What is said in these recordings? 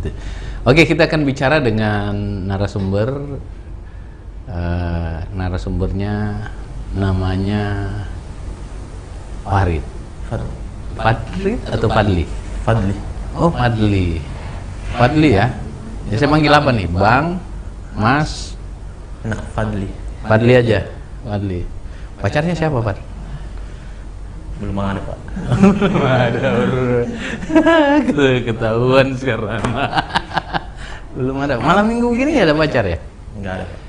gitu. Oke, kita akan bicara dengan narasumber. Narasumbernya namanya Farid. Fadli atau Fadli? Fadli. Oh, Fadli. Fadli ya. Ya, saya manggil apa nih? Bang, Mas. Nah, Fadli. Fadli aja. Fadli. Pacarnya siapa, Pak? Belum ada, Pak. Belum ada. Ketahuan sekarang. Belum ada. Malam minggu gini nggak ada pacar ya? Enggak ada, Pak.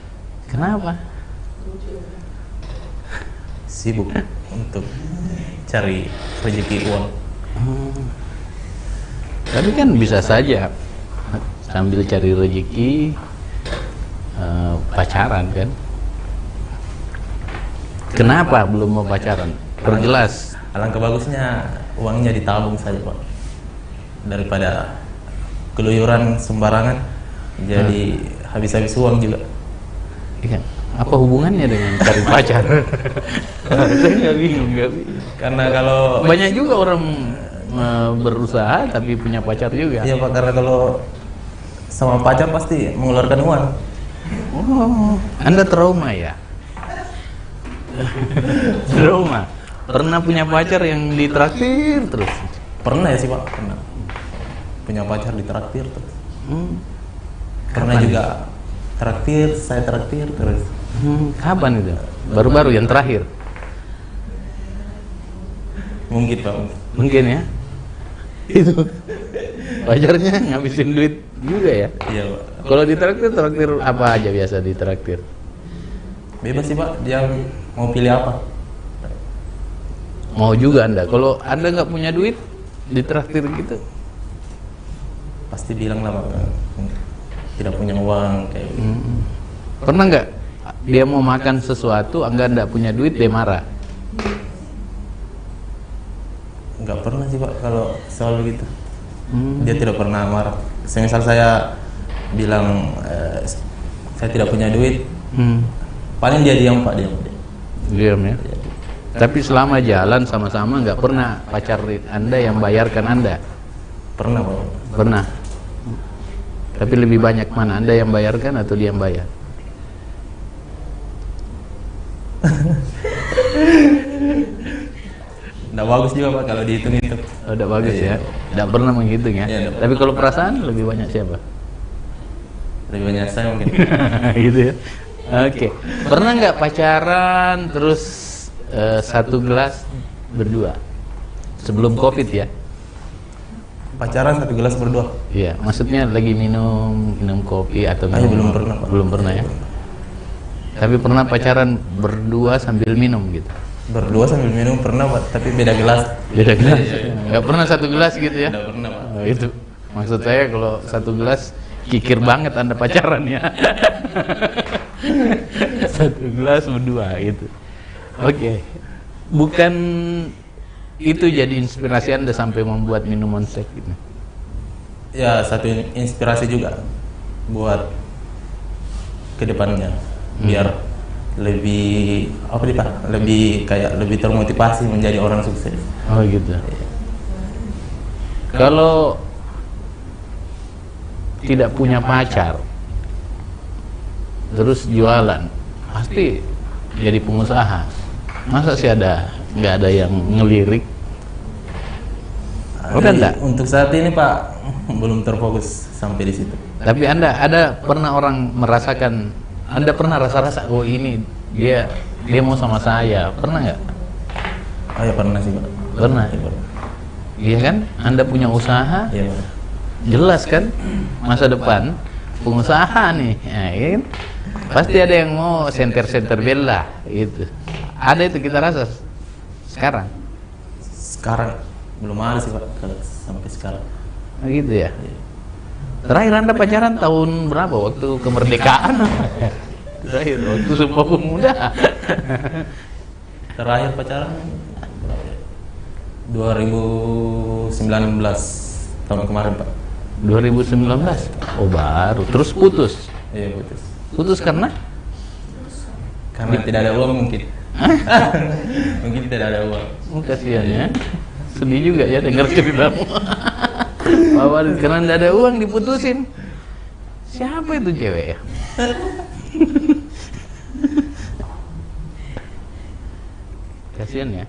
Kenapa? Sibuk untuk cari rezeki uang. Tapi kan bisa saja sambil cari rezeki pacaran kan? Kenapa belum mau pacaran? Perjelas. Alangkah bagusnya uangnya ditabung saja, Pak, daripada keluyuran sembarangan jadi habis-habis uang juga. Iya. Apa hubungannya dengan cari pacar? Saya nggak bingung. Karena kalau Banyak juga orang berusaha tapi punya pacar juga. iya, Pak, karena kalau sama pacar pasti mengeluarkan uang. Oh, Anda trauma ya? Trauma. Pernah punya pacar yang ditraktir terus? Pernah ya sih, Pak, pernah punya pacar ditraktir terus. Pernah Kapan? juga traktir, saya traktir terus. Kapan itu? Baru-baru yang terakhir? Mungkin, Pak. Mungkin ya? Itu pacarnya ngabisin duit juga ya? Iya, Pak. Kalau ditraktir, traktir apa aja biasa ditraktir? Bebas sih, Pak, dia mau pilih apa. Mau juga Anda? Kalau Anda nggak punya duit, ditraktir gitu? Pasti bilang lah, Pak, tidak punya uang kayak gitu. Pernah nggak dia mau makan sesuatu, Anda nggak punya duit, dia marah? Nggak pernah sih, Pak, kalau soal gitu. Dia tidak pernah marah. Semisal saya bilang saya tidak punya duit, paling dia diam, Pak, diam. Diam ya? Tapi selama jalan sama-sama nggak pernah pacar Anda yang bayarkan Anda? Pernah, Pak. Pernah. Tapi lebih banyak mana? Anda yang bayarkan atau dia yang bayar? Nggak bagus juga, Pak, kalau dihitung-hitung. Oh, udah bagus ya. Tidak pernah menghitung ya. Iya, Tapi kalau perasaan lebih banyak siapa? Lebih banyak saya mungkin. Gitu ya. Oke. Pernah nggak pacaran terus satu gelas berdua sebelum COVID ya? Pacaran satu gelas berdua. Iya. Maksudnya lagi minum kopi atau minum? Belum pernah, Pak. Belum pernah ya. Tapi pernah pacaran berdua sambil minum gitu? Berdua sambil minum pernah, Pak, tapi beda gelas. Beda gelas. Nggak pernah satu gelas gitu ya? Nggak pernah, Pak. Oh, itu maksud saya kalau satu gelas kikir banget Anda pacaran ya. Satu gelas berdua gitu. Oke. Bukan itu jadi inspirasi Anda sampai membuat minuman sek gitu? Ya, satu inspirasi juga buat kedepannya, biar lebih apa nih, Pak? Lebih termotivasi menjadi orang sukses. Oh gitu. Kalau tidak punya pacar terus jualan, pasti jadi pengusaha. Masa sih nggak ada yang ngelirik? Udah enggak? Untuk saat ini, Pak, belum terfokus sampai di situ. Tapi Anda ada pernah orang merasakan, Anda pernah rasa-rasa, oh ini dia mau sama saya, pernah nggak? Oh ya, pernah sih, Pak. Pernah. Ya, pernah. Iya kan? Anda punya usaha, Iya, Pak. jelas kan masa depan pengusaha nih, ya, kan? Pasti ada yang mau senter bela itu. Ada itu kita rasa sekarang. Sekarang belum ada sih, Pak, kalau sampai sekarang. Oh, gitu ya. Terakhir Anda pacaran tahun berapa? Waktu kemerdekaan? Terakhir waktu Sumpah Pemuda. Terakhir pacaran berapa ya? 2019 tahun kemarin, Pak. 2019. Oh, baru. Terus putus. Iya, putus. Putus karena? Karena tidak ada uang mungkin. Mungkin tidak ada uang. Oh, kasihan ya. Sedih juga ya dengar ceritamu. Bawa karena nggak ada uang diputusin. Siapa itu cewek ya? Kasian ya.